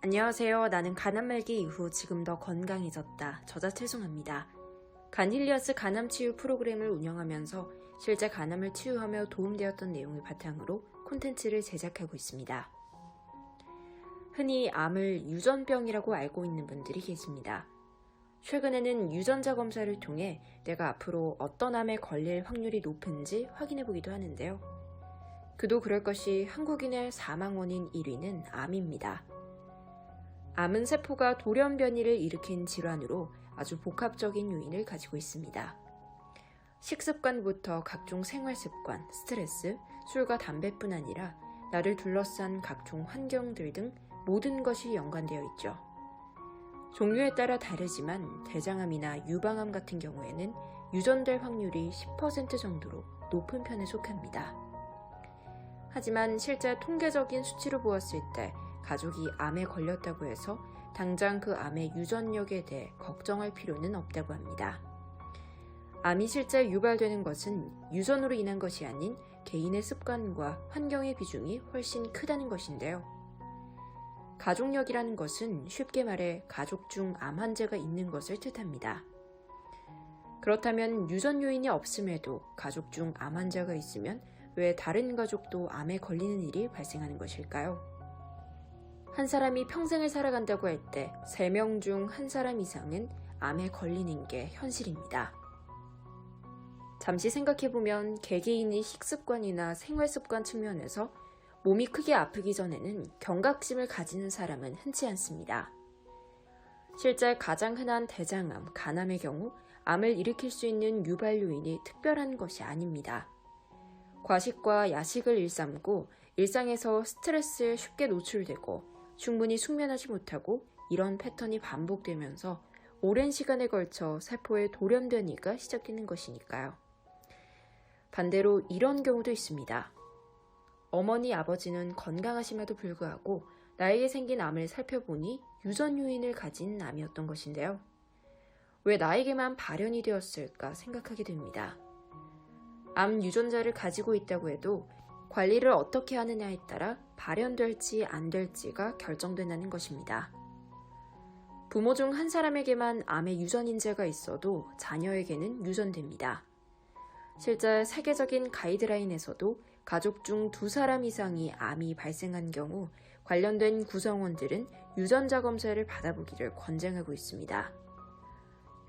안녕하세요. 나는 간암 말기 이후 지금 더 건강해졌다. 저자 최송아입니다. 간힐리아스 간암 치유 프로그램을 운영하면서 실제 간암을 치유하며 도움되었던 내용을 바탕으로 콘텐츠를 제작하고 있습니다. 흔히 암을 유전병이라고 알고 있는 분들이 계십니다. 최근에는 유전자 검사를 통해 내가 앞으로 어떤 암에 걸릴 확률이 높은지 확인해보기도 하는데요. 그도 그럴 것이 한국인의 사망 원인 1위는 암입니다. 암은 세포가 돌연 변이를 일으킨 질환으로 아주 복합적인 요인을 가지고 있습니다. 식습관부터 각종 생활습관, 스트레스, 술과 담배뿐 아니라 나를 둘러싼 각종 환경들 등 모든 것이 연관되어 있죠. 종류에 따라 다르지만 대장암이나 유방암 같은 경우에는 유전될 확률이 10% 정도로 높은 편에 속합니다. 하지만 실제 통계적인 수치로 보았을 때 가족이 암에 걸렸다고 해서 당장 그 암의 유전력에 대해 걱정할 필요는 없다고 합니다. 암이 실제 유발되는 것은 유전으로 인한 것이 아닌 개인의 습관과 환경의 비중이 훨씬 크다는 것인데요. 가족력이라는 것은 쉽게 말해 가족 중 암 환자가 있는 것을 뜻합니다. 그렇다면 유전 요인이 없음에도 가족 중 암 환자가 있으면 왜 다른 가족도 암에 걸리는 일이 발생하는 것일까요? 한 사람이 평생을 살아간다고 할 때 3명 중 1사람 이상은 암에 걸리는 게 현실입니다. 잠시 생각해보면 개개인의 식습관이나 생활습관 측면에서 몸이 크게 아프기 전에는 경각심을 가지는 사람은 흔치 않습니다. 실제 가장 흔한 대장암, 간암의 경우 암을 일으킬 수 있는 유발 요인이 특별한 것이 아닙니다. 과식과 야식을 일삼고 일상에서 스트레스에 쉽게 노출되고 충분히 숙면하지 못하고 이런 패턴이 반복되면서 오랜 시간에 걸쳐 세포의 돌연 변이가 시작되는 것이니까요. 반대로 이런 경우도 있습니다. 어머니, 아버지는 건강하심에도 불구하고 나에게 생긴 암을 살펴보니 유전 요인을 가진 암이었던 것인데요. 왜 나에게만 발현이 되었을까 생각하게 됩니다. 암 유전자를 가지고 있다고 해도 관리를 어떻게 하느냐에 따라 발현될지 안 될지가 결정된다는 것입니다. 부모 중 1사람에게만 암의 유전인자가 있어도 자녀에게는 유전됩니다. 실제 세계적인 가이드라인에서도 가족 중 2사람 이상이 암이 발생한 경우 관련된 구성원들은 유전자 검사를 받아보기를 권장하고 있습니다.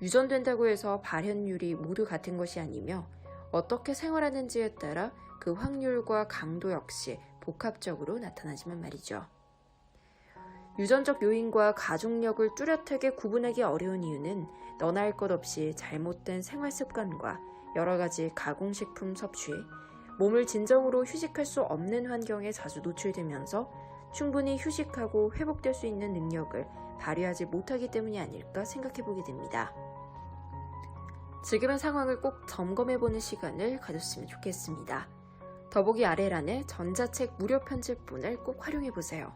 유전된다고 해서 발현율이 모두 같은 것이 아니며 어떻게 생활하는지에 따라 그 확률과 강도 역시 복합적으로 나타나지만 말이죠. 유전적 요인과 가족력을 뚜렷하게 구분하기 어려운 이유는 너나 할 것 없이 잘못된 생활습관과 여러 가지 가공식품 섭취, 몸을 진정으로 휴식할 수 없는 환경에 자주 노출되면서 충분히 휴식하고 회복될 수 있는 능력을 발휘하지 못하기 때문이 아닐까 생각해보게 됩니다. 지금의 상황을 꼭 점검해보는 시간을 가졌으면 좋겠습니다. 더보기 아래란에 전자책 무료 편집본을 꼭 활용해보세요.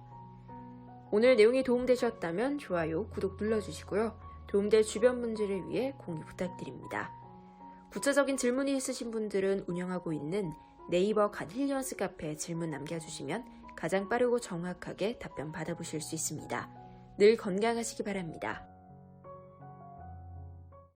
오늘 내용이 도움되셨다면 좋아요, 구독 눌러주시고요. 도움될 주변 분들을 위해 공유 부탁드립니다. 구체적인 질문이 있으신 분들은 운영하고 있는 네이버 간힐리언스 카페에 질문 남겨주시면 가장 빠르고 정확하게 답변 받아보실 수 있습니다. 늘 건강하시기 바랍니다.